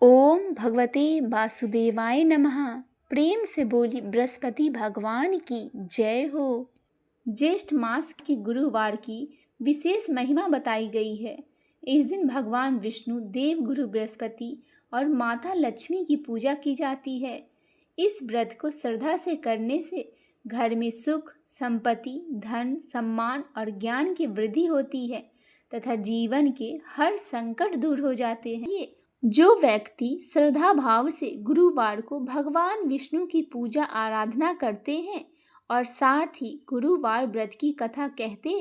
ओम भगवते वासुदेवाय नमः। प्रेम से बोली बृहस्पति भगवान की जय हो। ज्येष्ठ मास के गुरुवार की विशेष महिमा बताई गई है। इस दिन भगवान विष्णु, देव गुरु बृहस्पति और माता लक्ष्मी की पूजा की जाती है। इस व्रत को श्रद्धा से करने से घर में सुख, संपत्ति, धन, सम्मान और ज्ञान की वृद्धि होती है तथा जीवन के हर संकट दूर हो जाते हैं। जो व्यक्ति श्रद्धा भाव से गुरुवार को भगवान विष्णु की पूजा आराधना करते हैं और साथ ही गुरुवार व्रत की कथा कहते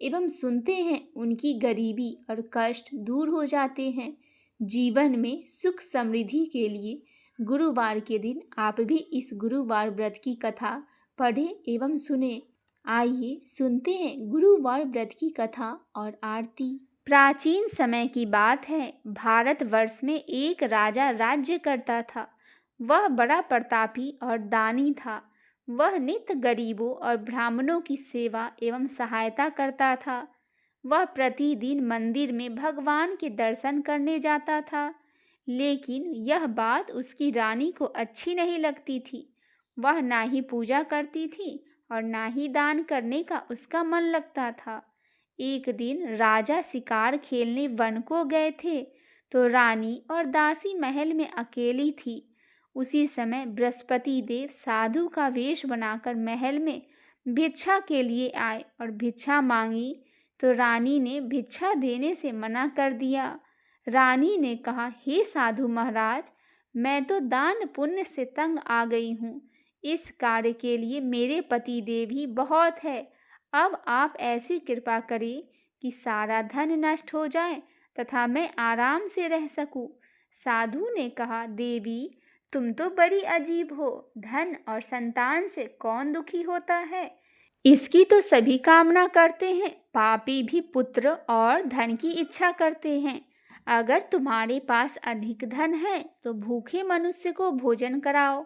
एवं सुनते हैं, उनकी गरीबी और कष्ट दूर हो जाते हैं। जीवन में सुख समृद्धि के लिए गुरुवार के दिन आप भी इस गुरुवार व्रत की कथा पढ़ें एवं सुने। आइए सुनते हैं गुरुवार व्रत की कथा और आरती। प्राचीन समय की बात है। भारतवर्ष में एक राजा राज्य करता था। वह बड़ा प्रतापी और दानी था। वह नित्य गरीबों और ब्राह्मणों की सेवा एवं सहायता करता था। वह प्रतिदिन मंदिर में भगवान के दर्शन करने जाता था, लेकिन यह बात उसकी रानी को अच्छी नहीं लगती थी। वह ना ही पूजा करती थी और ना ही दान करने का उसका मन लगता था। एक दिन राजा शिकार खेलने वन को गए थे, तो रानी और दासी महल में अकेली थी। उसी समय बृहस्पति देव साधु का वेश बनाकर महल में भिक्षा के लिए आए और भिक्षा मांगी, तो रानी ने भिक्षा देने से मना कर दिया। रानी ने कहा, हे साधु महाराज, मैं तो दान पुण्य से तंग आ गई हूँ। इस कार्य के लिए मेरे पति देव ही बहुत है। अब आप ऐसी कृपा करें कि सारा धन नष्ट हो जाए तथा मैं आराम से रह सकूं। साधु ने कहा, देवी, तुम तो बड़ी अजीब हो। धन और संतान से कौन दुखी होता है? इसकी तो सभी कामना करते हैं। पापी भी पुत्र और धन की इच्छा करते हैं। अगर तुम्हारे पास अधिक धन है तो भूखे मनुष्य को भोजन कराओ,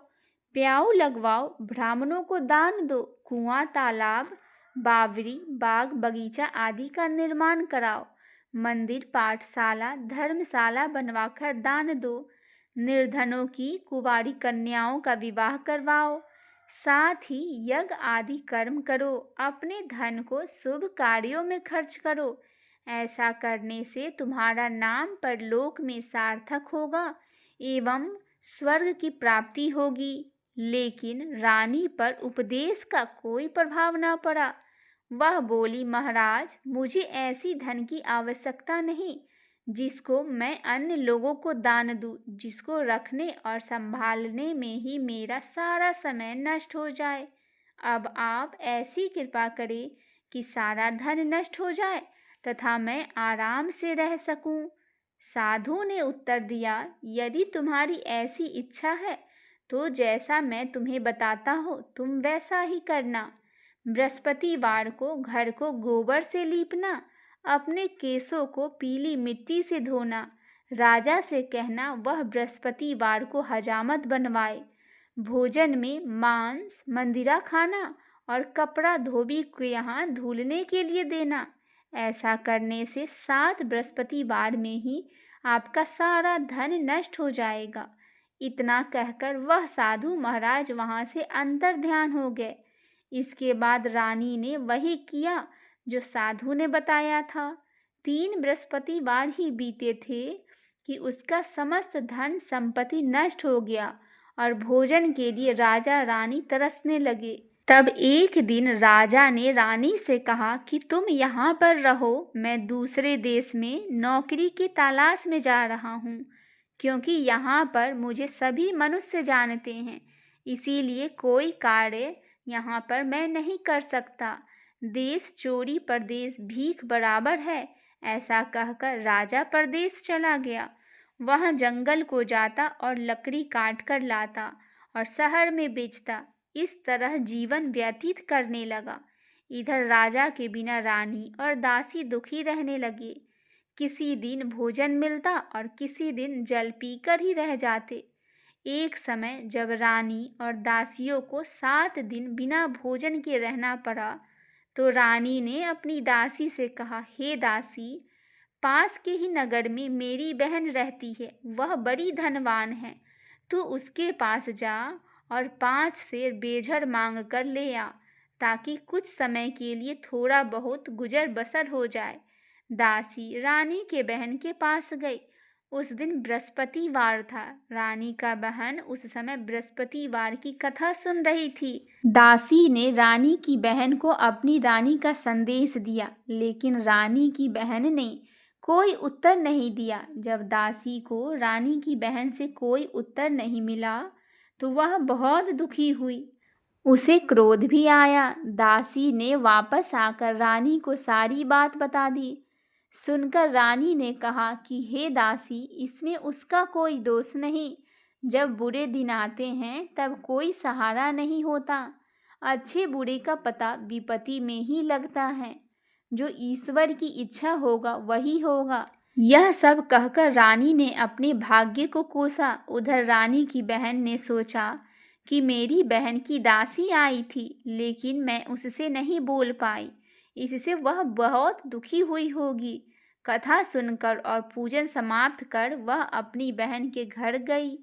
प्याऊ लगवाओ, ब्राह्मणों को दान दो, कुआं, तालाब, बावड़ी, बाग, बगीचा आदि का निर्माण कराओ, मंदिर, पाठशाला, धर्मशाला बनवाकर दान दो, निर्धनों की कुंवारी कन्याओं का विवाह करवाओ, साथ ही यज्ञ आदि कर्म करो, अपने धन को शुभ कार्यों में खर्च करो। ऐसा करने से तुम्हारा नाम परलोक में सार्थक होगा एवं स्वर्ग की प्राप्ति होगी। लेकिन रानी पर उपदेश का कोई प्रभाव न पड़ा। वह बोली, महाराज, मुझे ऐसी धन की आवश्यकता नहीं जिसको मैं अन्य लोगों को दान दूं, जिसको रखने और संभालने में ही मेरा सारा समय नष्ट हो जाए। अब आप ऐसी कृपा करें कि सारा धन नष्ट हो जाए तथा मैं आराम से रह सकूं। साधु ने उत्तर दिया, यदि तुम्हारी ऐसी इच्छा है तो जैसा मैं तुम्हें बताता हूँ तुम वैसा ही करना। बृहस्पतिवार को घर को गोबर से लीपना, अपने केसों को पीली मिट्टी से धोना, राजा से कहना वह बृहस्पतिवार को हजामत बनवाए, भोजन में मांस, मंदिरा खाना और कपड़ा धोबी को यहाँ धुलने के लिए देना। ऐसा करने से 7 बृहस्पतिवार में ही आपका सारा धन नष्ट हो जाएगा। इतना कहकर वह साधु महाराज वहाँ से अंतर ध्यान हो गए। इसके बाद रानी ने वही किया जो साधु ने बताया था। 3 बृहस्पतिवार ही बीते थे कि उसका समस्त धन संपत्ति नष्ट हो गया और भोजन के लिए राजा रानी तरसने लगे। तब एक दिन राजा ने रानी से कहा कि तुम यहाँ पर रहो, मैं दूसरे देश में नौकरी की तलाश में जा रहा हूँ, क्योंकि यहाँ पर मुझे सभी मनुष्य जानते हैं, इसीलिए कोई कार्य यहाँ पर मैं नहीं कर सकता। देश चोरी परदेश भीख बराबर है। ऐसा कहकर राजा परदेश चला गया। वह जंगल को जाता और लकड़ी काट कर लाता और शहर में बेचता। इस तरह जीवन व्यतीत करने लगा। इधर राजा के बिना रानी और दासी दुखी रहने लगे। किसी दिन भोजन मिलता और किसी दिन जल पीकर ही रह जाते। एक समय जब रानी और दासियों को 7 दिन बिना भोजन के रहना पड़ा, तो रानी ने अपनी दासी से कहा, हे दासी, पास के ही नगर में मेरी बहन रहती है, वह बड़ी धनवान है। तू उसके पास जा और 5 सेर बेझर मांग कर ले आ, ताकि कुछ समय के लिए थोड़ा बहुत गुजर बसर हो जाए। दासी रानी के बहन के पास गई। उस दिन बृहस्पतिवार था। रानी का बहन उस समय बृहस्पतिवार की कथा सुन रही थी। दासी ने रानी की बहन को अपनी रानी का संदेश दिया, लेकिन रानी की बहन ने कोई उत्तर नहीं दिया। जब दासी को रानी की बहन से कोई उत्तर नहीं मिला तो वह बहुत दुखी हुई। उसे क्रोध भी आया। दासी ने वापस आकर रानी को सारी बात बता दी। सुनकर रानी ने कहा कि हे दासी, इसमें उसका कोई दोष नहीं। जब बुरे दिन आते हैं तब कोई सहारा नहीं होता। अच्छे बुरे का पता विपत्ति में ही लगता है। जो ईश्वर की इच्छा होगा वही होगा। यह सब कहकर रानी ने अपने भाग्य को कोसा। उधर रानी की बहन ने सोचा कि मेरी बहन की दासी आई थी, लेकिन मैं उससे नहीं बोल पाई, इससे वह बहुत दुखी हुई होगी। कथा सुनकर और पूजन समाप्त कर वह अपनी बहन के घर गई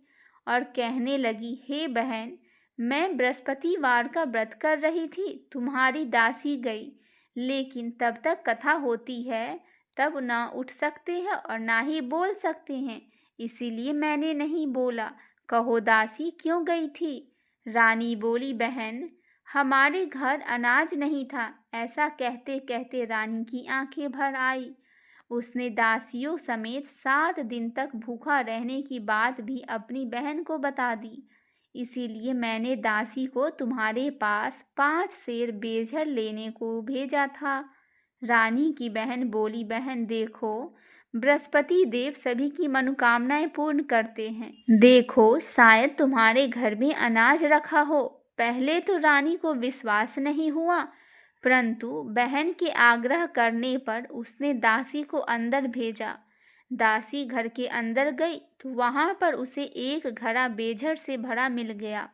और कहने लगी, हे बहन, मैं बृहस्पतिवार का व्रत कर रही थी, तुम्हारी दासी गई, लेकिन तब तक कथा होती है तब ना उठ सकते हैं और ना ही बोल सकते हैं, इसीलिए मैंने नहीं बोला। कहो दासी क्यों गई थी? रानी बोली, बहन, हमारे घर अनाज नहीं था। ऐसा कहते कहते रानी की आंखें भर आई। उसने दासियों समेत 7 दिन तक भूखा रहने की बात भी अपनी बहन को बता दी। इसीलिए मैंने दासी को तुम्हारे पास 5 सेर बेझर लेने को भेजा था। रानी की बहन बोली, बहन देखो, बृहस्पति देव सभी की मनोकामनाएं पूर्ण करते हैं। देखो, शायद तुम्हारे घर में अनाज रखा हो। पहले तो रानी को विश्वास नहीं हुआ, परंतु बहन के आग्रह करने पर उसने दासी को अंदर भेजा। दासी घर के अंदर गई तो वहां पर उसे एक घड़ा बेझर से भरा मिल गया।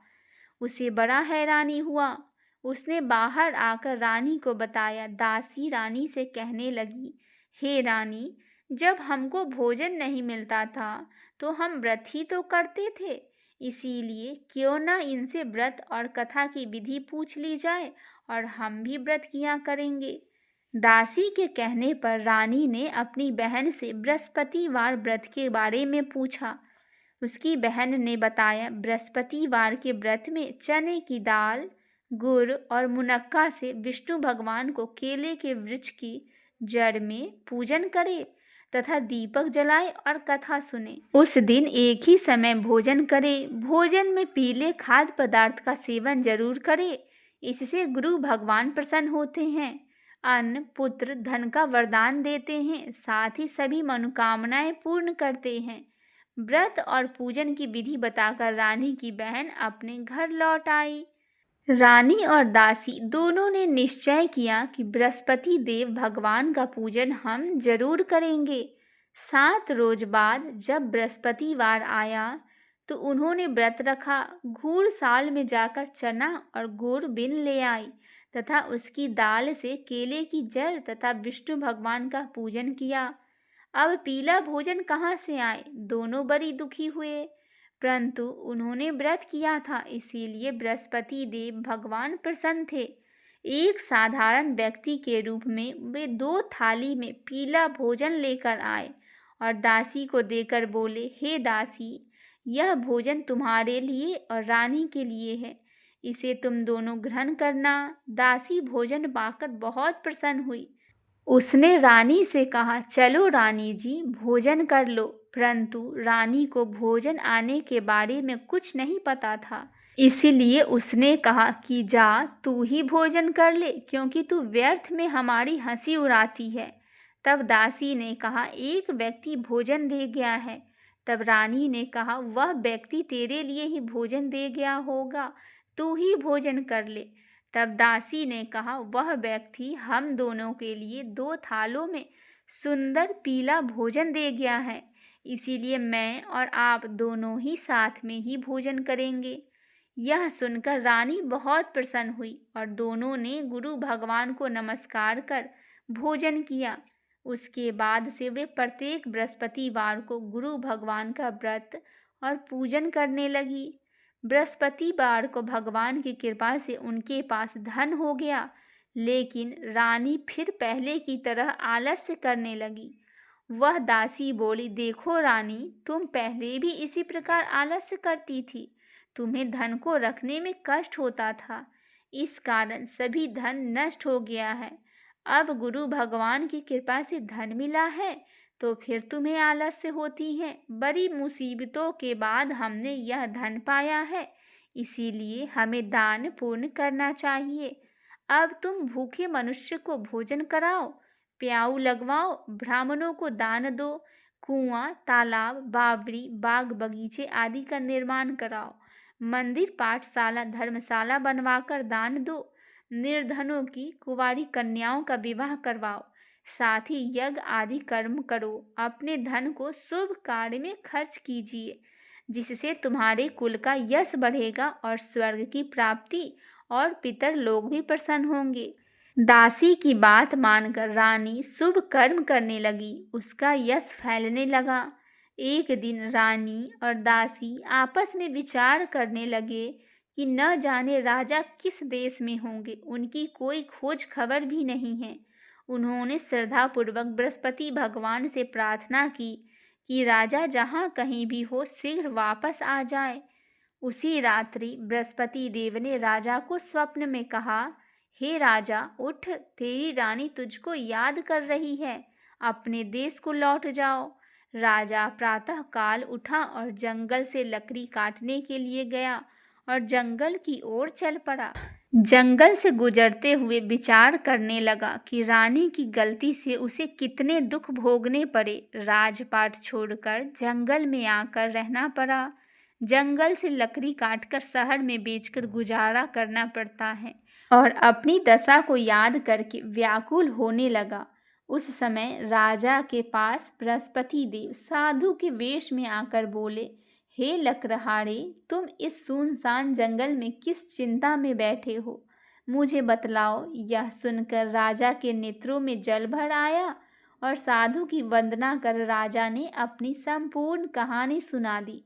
उसे बड़ा हैरानी हुआ। उसने बाहर आकर रानी को बताया। दासी रानी से कहने लगी, हे रानी, जब हमको भोजन नहीं मिलता था तो हम व्रत ही तो करते थे, इसीलिए क्यों ना इनसे व्रत और कथा की विधि पूछ ली जाए और हम भी व्रत किया करेंगे। दासी के कहने पर रानी ने अपनी बहन से बृहस्पतिवार व्रत के बारे में पूछा। उसकी बहन ने बताया, बृहस्पतिवार के व्रत में चने की दाल, गुड़ और मुनक्का से विष्णु भगवान को केले के वृक्ष की जड़ में पूजन करे तथा दीपक जलाए और कथा सुने। उस दिन एक ही समय भोजन करे। भोजन में पीले खाद्य पदार्थ का सेवन जरूर करे, इससे गुरु भगवान प्रसन्न होते हैं, अन्न, पुत्र, धन का वरदान देते हैं, साथ ही सभी मनोकामनाएं पूर्ण करते हैं। व्रत और पूजन की विधि बताकर रानी की बहन अपने घर लौट आई। रानी और दासी दोनों ने निश्चय किया कि बृहस्पति देव भगवान का पूजन हम जरूर करेंगे। 7 रोज बाद जब बृहस्पतिवार आया तो उन्होंने व्रत रखा। घूर साल में जाकर चना और गुड़ बिन ले आई तथा उसकी दाल से केले की जड़ तथा विष्णु भगवान का पूजन किया। अब पीला भोजन कहाँ से आए? दोनों बड़ी दुखी हुए, परंतु उन्होंने व्रत किया था, इसीलिए बृहस्पति देव भगवान प्रसन्न थे। एक साधारण व्यक्ति के रूप में वे 2 थाली में पीला भोजन लेकर आए और दासी को देकर बोले, हे दासी, यह भोजन तुम्हारे लिए और रानी के लिए है, इसे तुम दोनों ग्रहण करना। दासी भोजन पाकर बहुत प्रसन्न हुई। उसने रानी से कहा, चलो रानी जी, भोजन कर लो। परंतु रानी को भोजन आने के बारे में कुछ नहीं पता था, इसीलिए उसने कहा कि जा तू ही भोजन कर ले, क्योंकि तू व्यर्थ में हमारी हंसी उड़ाती है। तब दासी ने कहा, एक व्यक्ति भोजन दे गया है। तब रानी ने कहा, वह व्यक्ति तेरे लिए ही भोजन दे गया होगा, तू ही भोजन कर ले। तब दासी ने कहा, वह व्यक्ति हम दोनों के लिए 2 थालों में सुंदर पीला भोजन दे गया है, इसीलिए मैं और आप दोनों ही साथ में ही भोजन करेंगे। यह सुनकर रानी बहुत प्रसन्न हुई और दोनों ने गुरु भगवान को नमस्कार कर भोजन किया। उसके बाद से वे प्रत्येक बृहस्पतिवार को गुरु भगवान का व्रत और पूजन करने लगी। बृहस्पतिवार को भगवान की कृपा से उनके पास धन हो गया, लेकिन रानी फिर पहले की तरह आलस्य करने लगी। वह दासी बोली, देखो रानी, तुम पहले भी इसी प्रकार आलस्य करती थी। तुम्हें धन को रखने में कष्ट होता था, इस कारण सभी धन नष्ट हो गया है। अब गुरु भगवान की कृपा से धन मिला है तो फिर तुम्हें आलस्य होती है। बड़ी मुसीबतों के बाद हमने यह धन पाया है, इसीलिए हमें दान पुण्य करना चाहिए। अब तुम भूखे मनुष्य को भोजन कराओ, प्याऊ लगवाओ, ब्राह्मणों को दान दो, कुआं, तालाब, बावड़ी, बाग बगीचे आदि का निर्माण कराओ, मंदिर, पाठशाला, धर्मशाला बनवाकर दान दो, निर्धनों की कुंवारी कन्याओं का विवाह करवाओ, साथ ही यज्ञ आदि कर्म करो। अपने धन को शुभ कार्य में खर्च कीजिए, जिससे तुम्हारे कुल का यश बढ़ेगा और स्वर्ग की प्राप्ति और पितर लोग भी प्रसन्न होंगे। दासी की बात मानकर रानी शुभ कर्म करने लगी, उसका यश फैलने लगा। एक दिन रानी और दासी आपस में विचार करने लगे कि न जाने राजा किस देश में होंगे, उनकी कोई खोज खबर भी नहीं है। उन्होंने श्रद्धापूर्वक बृहस्पति भगवान से प्रार्थना की कि राजा जहाँ कहीं भी हो शीघ्र वापस आ जाए। उसी रात्रि बृहस्पति देव ने राजा को स्वप्न में कहा, हे राजा, उठ, तेरी रानी तुझको याद कर रही है, अपने देश को लौट जाओ। राजा प्रातः काल उठा और जंगल से लकड़ी काटने के लिए गया और जंगल की ओर चल पड़ा। जंगल से गुजरते हुए विचार करने लगा कि रानी की गलती से उसे कितने दुख भोगने पड़े। राजपाट छोड़कर जंगल में आकर रहना पड़ा। जंगल से लकड़ी काटकर शहर में बेचकर गुजारा करना पड़ता है और अपनी दशा को याद करके व्याकुल होने लगा। उस समय राजा के पास बृहस्पति देव साधु के वेश में आकर बोले, हे लकड़हारे, तुम इस सुनसान जंगल में किस चिंता में बैठे हो, मुझे बतलाओ। यह सुनकर राजा के नेत्रों में जल भर आया और साधु की वंदना कर राजा ने अपनी संपूर्ण कहानी सुना दी।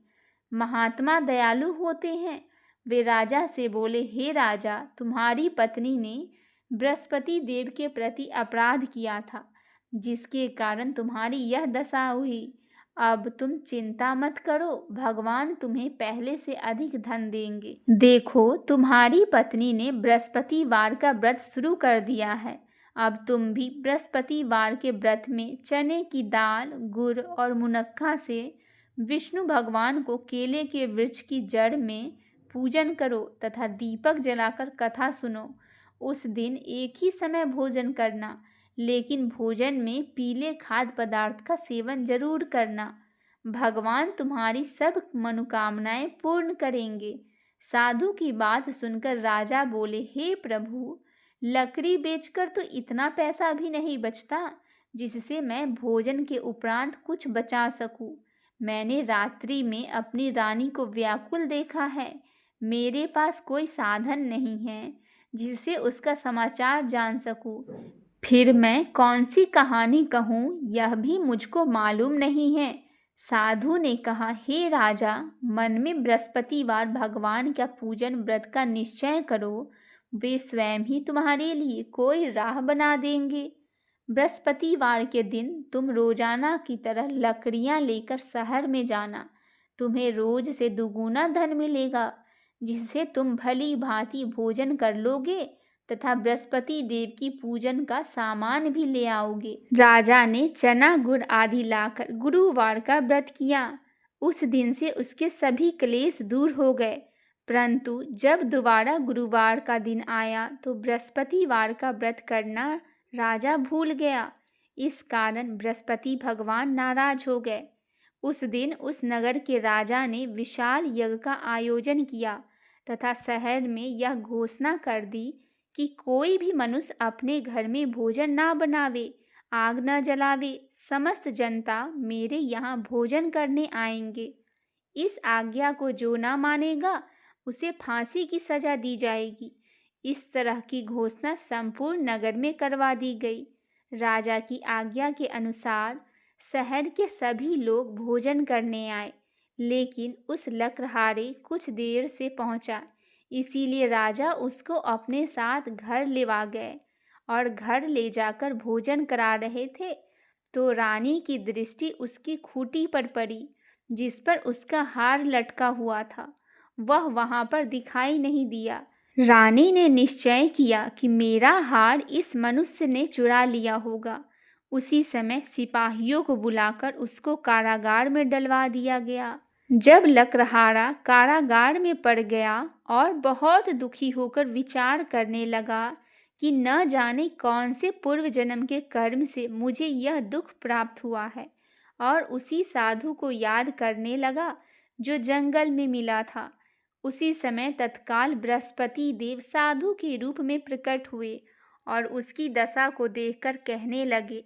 महात्मा दयालु होते हैं। वे राजा से बोले, हे राजा, तुम्हारी पत्नी ने बृहस्पति देव के प्रति अपराध किया था, जिसके कारण तुम्हारी यह दशा हुई। अब तुम चिंता मत करो, भगवान तुम्हें पहले से अधिक धन देंगे। देखो, तुम्हारी पत्नी ने बृहस्पतिवार का व्रत शुरू कर दिया है। अब तुम भी बृहस्पतिवार के व्रत में चने की दाल, गुड़ और मुनक्का से विष्णु भगवान को केले के वृक्ष की जड़ में पूजन करो तथा दीपक जलाकर कथा सुनो। उस दिन एक ही समय भोजन करना, लेकिन भोजन में पीले खाद्य पदार्थ का सेवन जरूर करना। भगवान तुम्हारी सब मनोकामनाएं पूर्ण करेंगे। साधु की बात सुनकर राजा बोले, हे प्रभु, लकड़ी बेचकर तो इतना पैसा भी नहीं बचता जिससे मैं भोजन के उपरांत कुछ बचा सकूं। मैंने रात्रि में अपनी रानी को व्याकुल देखा है। मेरे पास कोई साधन नहीं है जिससे उसका समाचार जान सकूं। फिर मैं कौन सी कहानी कहूँ, यह भी मुझको मालूम नहीं है। साधु ने कहा, हे राजा, मन में बृहस्पतिवार भगवान का पूजन व्रत का निश्चय करो, वे स्वयं ही तुम्हारे लिए कोई राह बना देंगे। बृहस्पतिवार के दिन तुम रोजाना की तरह लकड़ियां लेकर शहर में जाना। तुम्हें रोज से दुगुना धन मिलेगा, जिससे तुम भली भांति भोजन कर लोगे तथा बृहस्पति देव की पूजन का सामान भी ले आओगे। राजा ने चना गुड़ आदि लाकर गुरुवार का व्रत किया। उस दिन से उसके सभी क्लेश दूर हो गए। परंतु जब दोबारा गुरुवार का दिन आया तो बृहस्पतिवार का व्रत करना राजा भूल गया। इस कारण बृहस्पति भगवान नाराज हो गए। उस दिन उस नगर के राजा ने विशाल यज्ञ का आयोजन किया तथा शहर में यह घोषणा कर दी कि कोई भी मनुष्य अपने घर में भोजन ना बनावे, आग न जलावे। समस्त जनता मेरे यहाँ भोजन करने आएंगे। इस आज्ञा को जो ना मानेगा उसे फांसी की सजा दी जाएगी। इस तरह की घोषणा संपूर्ण नगर में करवा दी गई। राजा की आज्ञा के अनुसार शहर के सभी लोग भोजन करने आए, लेकिन उस लकड़हारे कुछ देर से पहुंचा, इसीलिए राजा उसको अपने साथ घर लेवा गए और घर ले जाकर भोजन करा रहे थे तो रानी की दृष्टि उसकी खूंटी पर पड़ी, जिस पर उसका हार लटका हुआ था। वह वहां पर दिखाई नहीं दिया। रानी ने निश्चय किया कि मेरा हार इस मनुष्य ने चुरा लिया होगा। उसी समय सिपाहियों को बुलाकर उसको कारागार में डलवा दिया गया। जब लकड़हारा कारागार में पड़ गया और बहुत दुखी होकर विचार करने लगा कि न जाने कौन से पूर्व जन्म के कर्म से मुझे यह दुख प्राप्त हुआ है, और उसी साधु को याद करने लगा जो जंगल में मिला था। उसी समय तत्काल बृहस्पति देव साधु के रूप में प्रकट हुए और उसकी दशा को देखकर कहने लगे,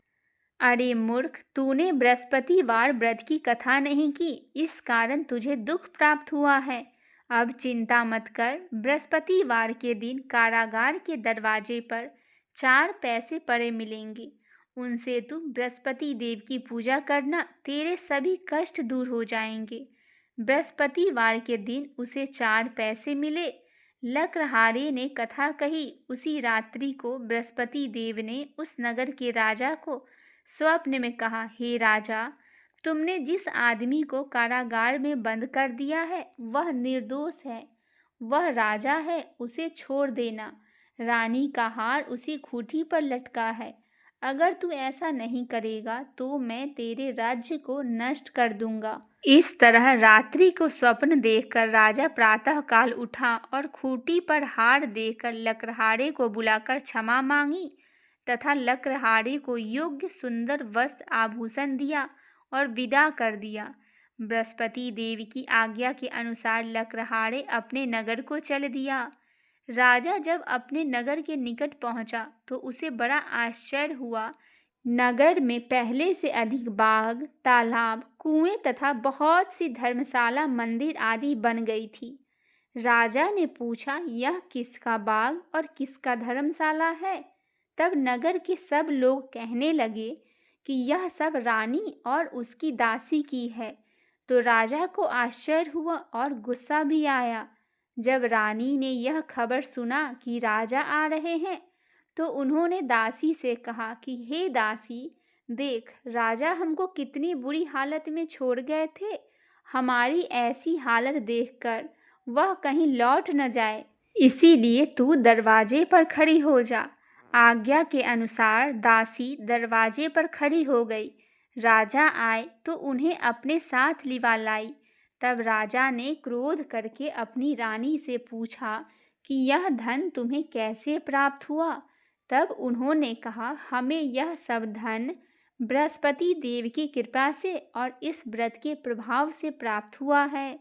अरे मूर्ख, तूने बृहस्पतिवार व्रत की कथा नहीं की, इस कारण तुझे दुख प्राप्त हुआ है। अब चिंता मत कर, बृहस्पतिवार के दिन कारागार के दरवाजे पर 4 पैसे पड़े मिलेंगे। उनसे तू बृहस्पति देव की पूजा करना, तेरे सभी कष्ट दूर हो जाएंगे। बृहस्पतिवार के दिन उसे 4 पैसे मिले। लकड़हारे ने कथा कही। उसी रात्रि को बृहस्पति देव ने उस नगर के राजा को स्वप्न में कहा, हे राजा, तुमने जिस आदमी को कारागार में बंद कर दिया है वह निर्दोष है, वह राजा है, उसे छोड़ देना। रानी का हार उसी खूंटी पर लटका है। अगर तू ऐसा नहीं करेगा तो मैं तेरे राज्य को नष्ट कर दूंगा। इस तरह रात्रि को स्वप्न देखकर राजा प्रातः काल उठा और खूंटी पर हार देकर लकड़हारे को बुलाकर क्षमा मांगी तथा लकड़हारे को योग्य सुंदर वस्त्र आभूषण दिया और विदा कर दिया। बृहस्पति देव की आज्ञा के अनुसार लकड़हारे अपने नगर को चल दिया। राजा जब अपने नगर के निकट पहुंचा तो उसे बड़ा आश्चर्य हुआ। नगर में पहले से अधिक बाग, तालाब, कुएं तथा बहुत सी धर्मशाला, मंदिर आदि बन गई थी। राजा ने पूछा, यह किसका बाग और किसका धर्मशाला है? तब नगर के सब लोग कहने लगे कि यह सब रानी और उसकी दासी की है। तो राजा को आश्चर्य हुआ और गुस्सा भी आया। जब रानी ने यह खबर सुना कि राजा आ रहे हैं तो उन्होंने दासी से कहा कि हे दासी, देख, राजा हमको कितनी बुरी हालत में छोड़ गए थे। हमारी ऐसी हालत देखकर वह कहीं लौट न जाए, इसीलिए तू दरवाजे पर खड़ी हो जा। आज्ञा के अनुसार दासी दरवाजे पर खड़ी हो गई। राजा आए तो उन्हें अपने साथ लिवा लाई। तब राजा ने क्रोध करके अपनी रानी से पूछा कि यह धन तुम्हें कैसे प्राप्त हुआ? तब उन्होंने कहा, हमें यह सब धन बृहस्पति देव की कृपा से और इस व्रत के प्रभाव से प्राप्त हुआ है।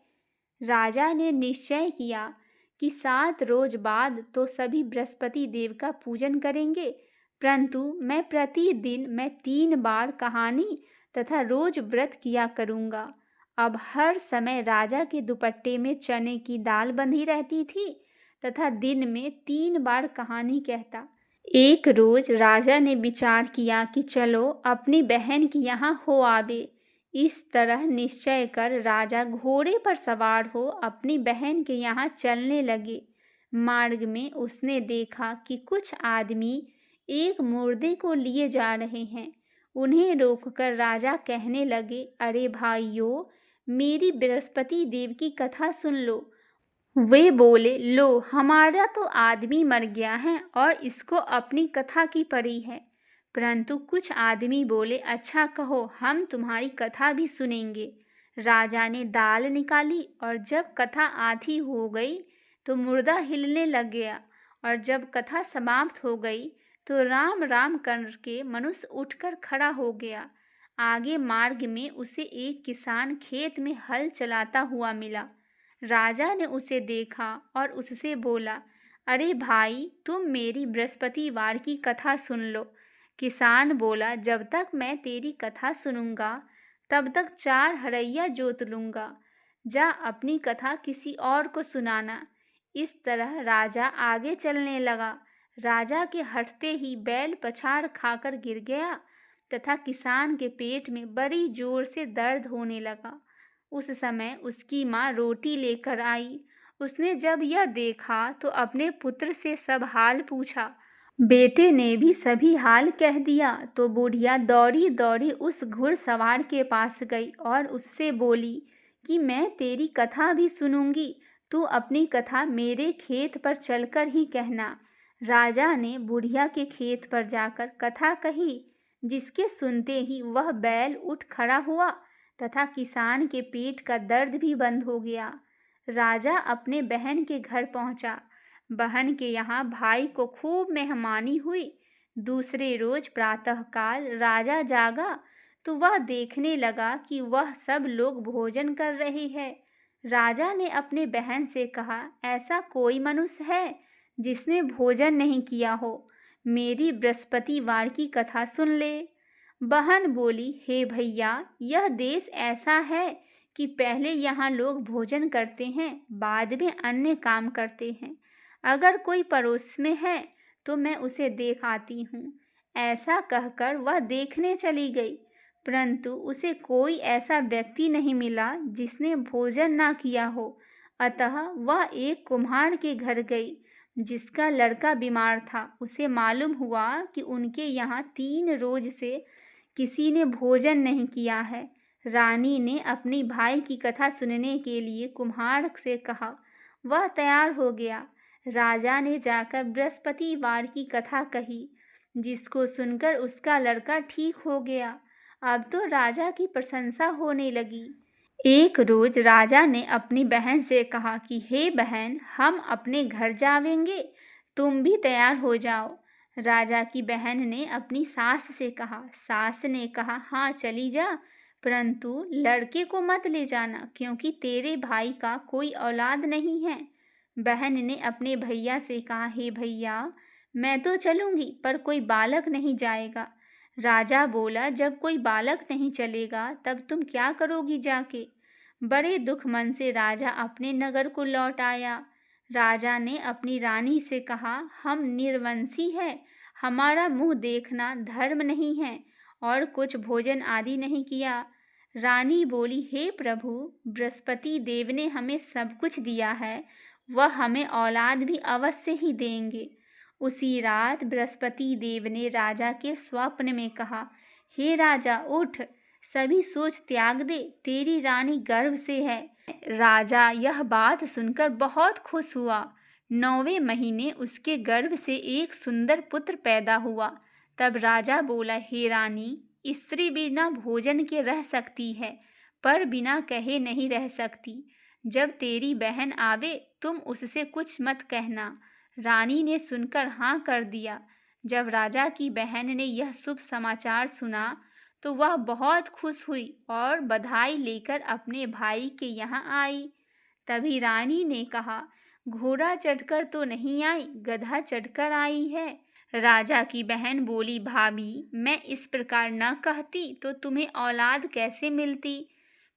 राजा ने निश्चय किया कि 7 रोज बाद तो सभी बृहस्पति देव का पूजन करेंगे, परंतु मैं प्रतिदिन 3 बार कहानी तथा रोज व्रत किया करूँगा। अब हर समय राजा के दुपट्टे में चने की दाल बंधी रहती थी तथा दिन में 3 बार कहानी कहता। एक रोज राजा ने विचार किया कि चलो अपनी बहन के यहाँ हो आवे। इस तरह निश्चय कर राजा घोड़े पर सवार हो अपनी बहन के यहाँ चलने लगे। मार्ग में उसने देखा कि कुछ आदमी एक मुर्दे को लिए जा रहे हैं। उन्हें रोककर राजा कहने लगे, अरे भाइयों, मेरी बृहस्पति देव की कथा सुन लो। वे बोले, लो, हमारा तो आदमी मर गया है और इसको अपनी कथा की पड़ी है। परंतु कुछ आदमी बोले, अच्छा कहो, हम तुम्हारी कथा भी सुनेंगे। राजा ने दाल निकाली और जब कथा आधी हो गई तो मुर्दा हिलने लग गया, और जब कथा समाप्त हो गई तो राम राम करके मनुष्य उठकर खड़ा हो गया। आगे मार्ग में उसे एक किसान खेत में हल चलाता हुआ मिला। राजा ने उसे देखा और उससे बोला, अरे भाई, तुम मेरी बृहस्पतिवार की कथा सुन लो। किसान बोला, जब तक मैं तेरी कथा सुनूंगा तब तक 4 हरैया जोत लूंगा। जा अपनी कथा किसी और को सुनाना। इस तरह राजा आगे चलने लगा। राजा के हटते ही बैल पछाड़ खाकर गिर गया तथा किसान के पेट में बड़ी जोर से दर्द होने लगा। उस समय उसकी माँ रोटी लेकर आई। उसने जब यह देखा तो अपने पुत्र से सब हाल पूछा। बेटे ने भी सभी हाल कह दिया तो बुढ़िया दौड़ी दौड़ी उस घुड़सवार के पास गई और उससे बोली कि मैं तेरी कथा भी सुनूंगी, तू अपनी कथा मेरे खेत पर चलकर ही कहना। राजा ने बुढ़िया के खेत पर जाकर कथा कही, जिसके सुनते ही वह बैल उठ खड़ा हुआ तथा किसान के पेट का दर्द भी बंद हो गया। राजा अपने बहन के घर पहुंचा। बहन के यहाँ भाई को खूब मेहमानी हुई। दूसरे रोज प्रातःकाल राजा जागा तो वह देखने लगा कि वह सब लोग भोजन कर रहे हैं। राजा ने अपने बहन से कहा, ऐसा कोई मनुष्य है जिसने भोजन नहीं किया हो? मेरी बृहस्पतिवार की कथा सुन ले। बहन बोली, हे भैया, यह देश ऐसा है कि पहले यहाँ लोग भोजन करते हैं, बाद में अन्य काम करते हैं। अगर कोई पड़ोस में है तो मैं उसे देख आती हूँ। ऐसा कहकर वह देखने चली गई, परंतु उसे कोई ऐसा व्यक्ति नहीं मिला जिसने भोजन ना किया हो। अतः वह एक कुम्हार के घर गई जिसका लड़का बीमार था। उसे मालूम हुआ कि उनके यहाँ 3 रोज से किसी ने भोजन नहीं किया है। रानी ने अपनी भाई की कथा सुनने के लिए कुम्हार से कहा। वह तैयार हो गया। राजा ने जाकर बृहस्पतिवार की कथा कही, जिसको सुनकर उसका लड़का ठीक हो गया। अब तो राजा की प्रशंसा होने लगी। एक रोज राजा ने अपनी बहन से कहा कि हे बहन, हम अपने घर जावेंगे, तुम भी तैयार हो जाओ। राजा की बहन ने अपनी सास से कहा। सास ने कहा, हाँ चली जा, परंतु लड़के को मत ले जाना, क्योंकि तेरे भाई का कोई औलाद नहीं है। बहन ने अपने भैया से कहा, हे भैया, मैं तो चलूंगी, पर कोई बालक नहीं जाएगा। राजा बोला, जब कोई बालक नहीं चलेगा तब तुम क्या करोगी जाके? बड़े दुख मन से राजा अपने नगर को लौट आया। राजा ने अपनी रानी से कहा, हम निर्वंशी हैं, हमारा मुंह देखना धर्म नहीं है और कुछ भोजन आदि नहीं किया। रानी बोली, हे प्रभु, बृहस्पति देव ने हमें सब कुछ दिया है, वह हमें औलाद भी अवश्य ही देंगे। उसी रात बृहस्पति देव ने राजा के स्वप्न में कहा, हे राजा, उठ, सभी सोच त्याग दे, तेरी रानी गर्भ से है। राजा यह बात सुनकर बहुत खुश हुआ। 9वें महीने उसके गर्भ से एक सुंदर पुत्र पैदा हुआ। तब राजा बोला, हे रानी, स्त्री बिना भोजन के रह सकती है, पर बिना कहे नहीं रह सकती। जब तेरी बहन आवे तुम उससे कुछ मत कहना। रानी ने सुनकर हाँ कर दिया। जब राजा की बहन ने यह शुभ समाचार सुना तो वह बहुत खुश हुई और बधाई लेकर अपने भाई के यहाँ आई। तभी रानी ने कहा, घोड़ा चढ़कर तो नहीं आई, गधा चढ़कर आई है। राजा की बहन बोली, भाभी, मैं इस प्रकार न कहती तो तुम्हें औलाद कैसे मिलती?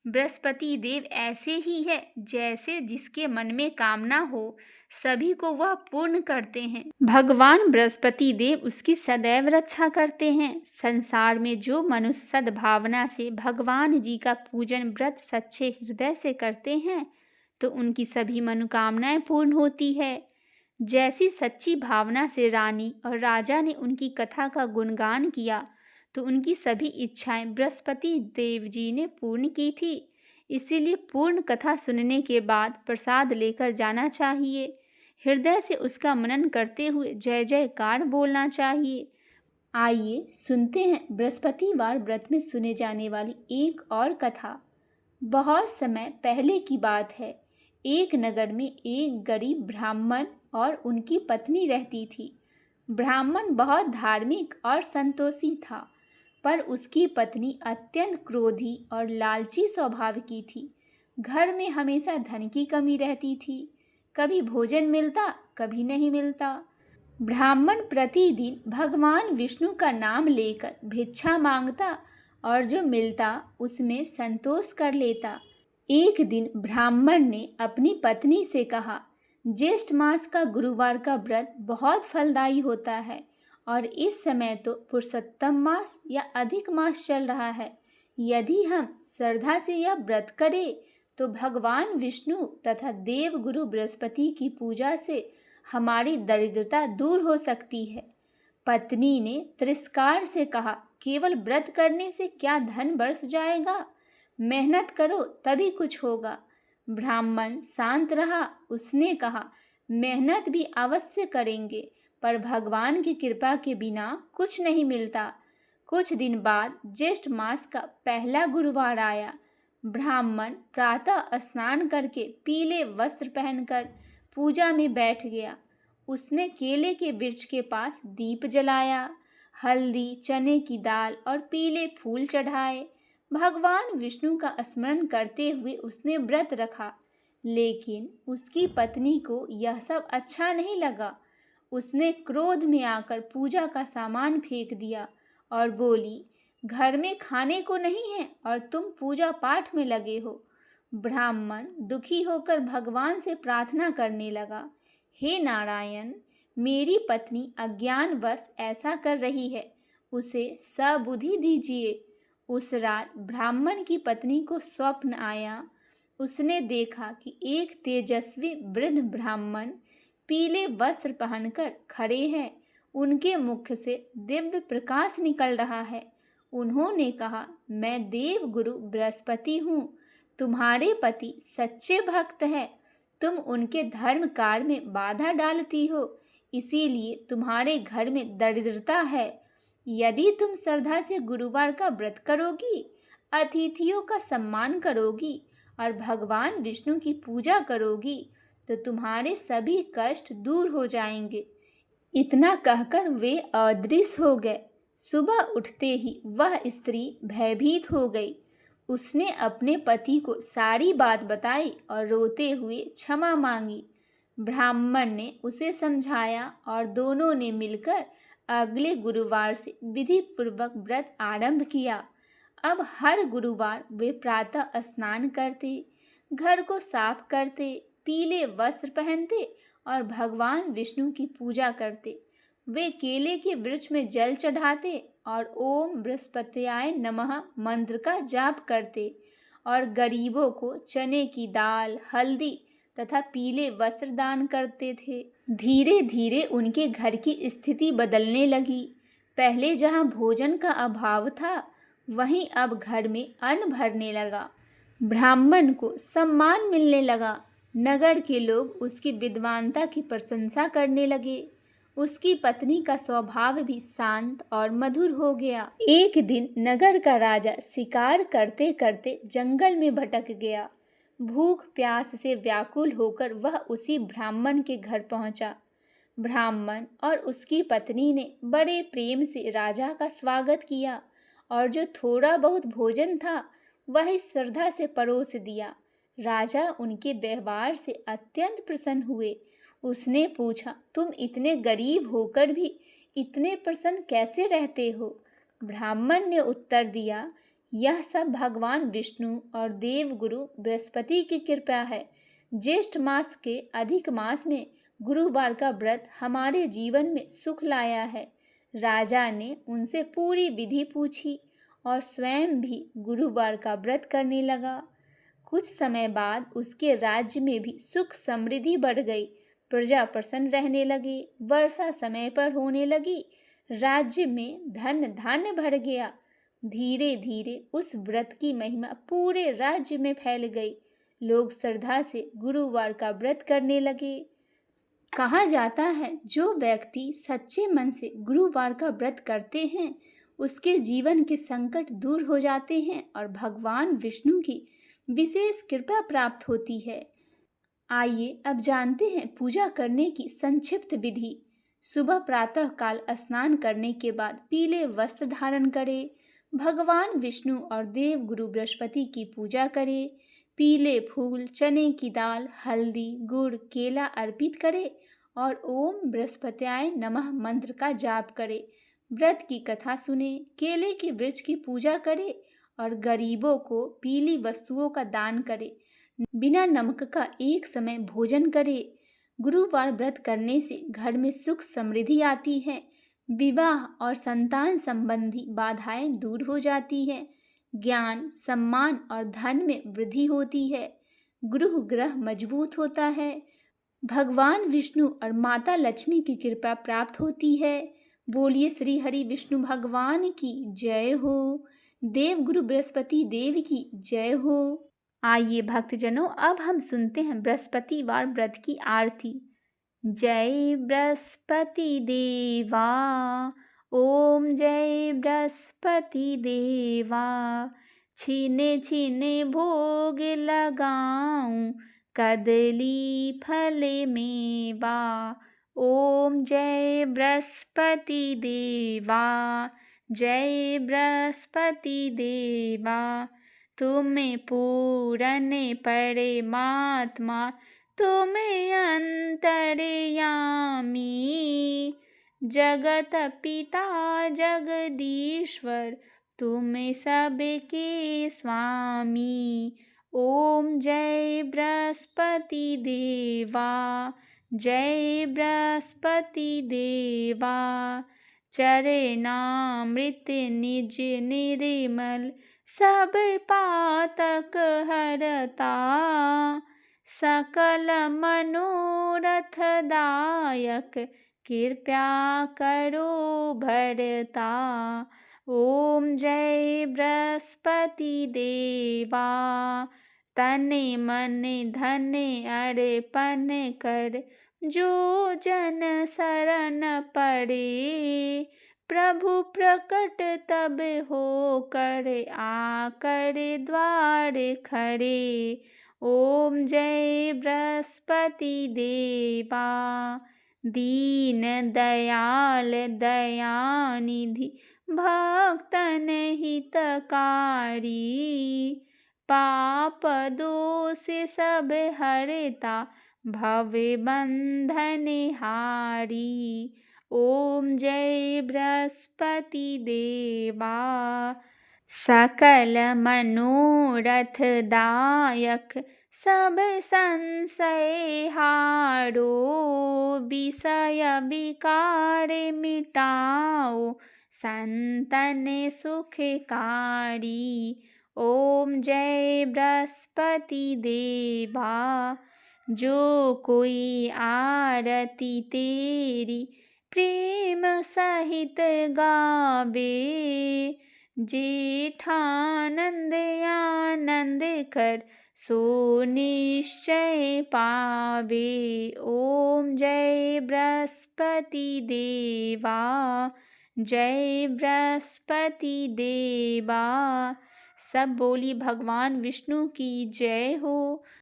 बृहस्पति देव ऐसे ही है, जैसे जिसके मन में कामना हो सभी को वह पूर्ण करते हैं। भगवान बृहस्पति देव उसकी सदैव रक्षा करते हैं। संसार में जो मनुष्य सद्भावना से भगवान जी का पूजन व्रत सच्चे हृदय से करते हैं तो उनकी सभी मनोकामनाएं पूर्ण होती है। जैसी सच्ची भावना से रानी और राजा ने उनकी कथा का गुणगान किया तो उनकी सभी इच्छाएं बृहस्पति देव जी ने पूर्ण की थी। इसीलिए पूर्ण कथा सुनने के बाद प्रसाद लेकर जाना चाहिए। हृदय से उसका मनन करते हुए जय जयकार बोलना चाहिए। आइए सुनते हैं बृहस्पतिवार व्रत में सुने जाने वाली एक और कथा। बहुत समय पहले की बात है। एक नगर में एक गरीब ब्राह्मण और उनकी पत्नी रहती थी। ब्राह्मण बहुत धार्मिक और संतोषी था, पर उसकी पत्नी अत्यंत क्रोधी और लालची स्वभाव की थी। घर में हमेशा धन की कमी रहती थी। कभी भोजन मिलता, कभी नहीं मिलता। ब्राह्मण प्रतिदिन भगवान विष्णु का नाम लेकर भिक्षा मांगता और जो मिलता उसमें संतोष कर लेता। एक दिन ब्राह्मण ने अपनी पत्नी से कहा, ज्येष्ठ मास का गुरुवार का व्रत बहुत फलदायी होता है और इस समय तो पुरुषोत्तम मास या अधिक मास चल रहा है। यदि हम श्रद्धा से यह व्रत करें तो भगवान विष्णु तथा देव गुरु बृहस्पति की पूजा से हमारी दरिद्रता दूर हो सकती है। पत्नी ने तिरस्कार से कहा, केवल व्रत करने से क्या धन बरस जाएगा? मेहनत करो तभी कुछ होगा। ब्राह्मण शांत रहा। उसने कहा, मेहनत भी अवश्य करेंगे, पर भगवान की कृपा के बिना कुछ नहीं मिलता। कुछ दिन बाद ज्येष्ठ मास का पहला गुरुवार आया। ब्राह्मण प्रातः स्नान करके पीले वस्त्र पहनकर पूजा में बैठ गया। उसने केले के वृक्ष के पास दीप जलाया, हल्दी, चने की दाल और पीले फूल चढ़ाए। भगवान विष्णु का स्मरण करते हुए उसने व्रत रखा, लेकिन उसकी पत्नी को यह सब अच्छा नहीं लगा। उसने क्रोध में आकर पूजा का सामान फेंक दिया और बोली, घर में खाने को नहीं है और तुम पूजा पाठ में लगे हो। ब्राह्मण दुखी होकर भगवान से प्रार्थना करने लगा, हे नारायण, मेरी पत्नी अज्ञानवश ऐसा कर रही है, उसे सबुद्धि दीजिए। उस रात ब्राह्मण की पत्नी को स्वप्न आया। उसने देखा कि एक तेजस्वी वृद्ध ब्राह्मण पीले वस्त्र पहनकर खड़े हैं। उनके मुख से दिव्य प्रकाश निकल रहा है। उन्होंने कहा, मैं देव गुरु बृहस्पति हूँ। तुम्हारे पति सच्चे भक्त हैं। तुम उनके धर्म कार्य में बाधा डालती हो, इसीलिए तुम्हारे घर में दरिद्रता है। यदि तुम श्रद्धा से गुरुवार का व्रत करोगी, अतिथियों का सम्मान करोगी और भगवान विष्णु की पूजा करोगी तो तुम्हारे सभी कष्ट दूर हो जाएंगे। इतना कहकर वे अदृश्य हो गए। सुबह उठते ही वह स्त्री भयभीत हो गई। उसने अपने पति को सारी बात बताई और रोते हुए क्षमा मांगी। ब्राह्मण ने उसे समझाया और दोनों ने मिलकर अगले गुरुवार से विधि पूर्वक व्रत आरंभ किया। अब हर गुरुवार वे प्रातः स्नान करते, घर को साफ करते, पीले वस्त्र पहनते और भगवान विष्णु की पूजा करते। वे केले के वृक्ष में जल चढ़ाते और ओम बृहस्पत्याय नमः मंत्र का जाप करते और गरीबों को चने की दाल, हल्दी तथा पीले वस्त्र दान करते थे। धीरे धीरे उनके घर की स्थिति बदलने लगी। पहले जहाँ भोजन का अभाव था, वहीं अब घर में अन्न भरने लगा। ब्राह्मण को सम्मान मिलने लगा। नगर के लोग उसकी विद्वानता की प्रशंसा करने लगे। उसकी पत्नी का स्वभाव भी शांत और मधुर हो गया। एक दिन नगर का राजा शिकार करते करते जंगल में भटक गया। भूख प्यास से व्याकुल होकर वह उसी ब्राह्मण के घर पहुंचा। ब्राह्मण और उसकी पत्नी ने बड़े प्रेम से राजा का स्वागत किया और जो थोड़ा बहुत भोजन था वह श्रद्धा से परोस दिया। राजा उनके व्यवहार से अत्यंत प्रसन्न हुए। उसने पूछा, तुम इतने गरीब होकर भी इतने प्रसन्न कैसे रहते हो? ब्राह्मण ने उत्तर दिया, यह सब भगवान विष्णु और देव गुरु बृहस्पति की कृपा है। ज्येष्ठ मास के अधिक मास में गुरुवार का व्रत हमारे जीवन में सुख लाया है। राजा ने उनसे पूरी विधि पूछी और स्वयं भी गुरुवार का व्रत करने लगा। कुछ समय बाद उसके राज्य में भी सुख समृद्धि बढ़ गई। प्रजा प्रसन्न रहने लगी। वर्षा समय पर होने लगी। राज्य में धन धान्य भर गया। धीरे धीरे उस व्रत की महिमा पूरे राज्य में फैल गई। लोग श्रद्धा से गुरुवार का व्रत करने लगे। कहा जाता है, जो व्यक्ति सच्चे मन से गुरुवार का व्रत करते हैं उसके जीवन के संकट दूर हो जाते हैं और भगवान विष्णु की विशेष कृपा प्राप्त होती है। आइए अब जानते हैं पूजा करने की संक्षिप्त विधि। सुबह प्रातः काल स्नान करने के बाद पीले वस्त्र धारण करें। भगवान विष्णु और देव गुरु बृहस्पति की पूजा करें। पीले फूल, चने की दाल, हल्दी, गुड़, केला अर्पित करें और ओम बृहस्पत्याय नमः मंत्र का जाप करें। व्रत की कथा सुने, केले के वृक्ष की पूजा करें और गरीबों को पीली वस्तुओं का दान करें। बिना नमक का एक समय भोजन करें। गुरुवार व्रत करने से घर में सुख समृद्धि आती है। विवाह और संतान संबंधी बाधाएं दूर हो जाती है। ज्ञान, सम्मान और धन में वृद्धि होती है। गृह ग्रह मजबूत होता है। भगवान विष्णु और माता लक्ष्मी की कृपा प्राप्त होती है। बोलिए श्री हरि विष्णु भगवान की जय हो। देव गुरु बृहस्पति देव की जय हो। आइए भक्तजनों, अब हम सुनते हैं बृहस्पतिवार व्रत की आरती। जय बृहस्पति देवा, ओम जय बृहस्पति देवा। छीने छीने भोग लगाऊं, कदली फल मेवा। ओम जय बृहस्पति देवा, जय बृहस्पति देवा। तुम्हें पूरन परमात्मा, तुम्हें अंतर्यामी। जगत पिता जगदीश्वर, तुम सबके स्वामी। ओम जय बृहस्पति देवा, जय बृहस्पति देवा। चरणामृत निज निर्मल, सब पातक हरता। सकल मनोरथ दायक, कृपया करो भरता। ओम जय बृहस्पति देवा। तन मन धन अर्पण कर, जो जन शरण पड़े। प्रभु प्रकट तब हो कर, आकर द्वार खड़े। ओम जय बृहस्पति देवा। दीन दयाल दयानिधि, भक्तन हितकारी। पाप दोष सब हरता, भव बंधन हारी। ओम जय बृहस्पति देवा। सकल मनोरथ दायक, सब संशय हारो। विषय विकार मिटाओ, संतन सुखकारी। ओम जय बृहस्पति देवा। जो कोई आरती तेरी, प्रेम सहित गावे। जेठानंद आनंद कर, सो निश्चय पावे। ओम जय बृहस्पति देवा, जय बृहस्पति देवा। सब बोली भगवान विष्णु की जय हो।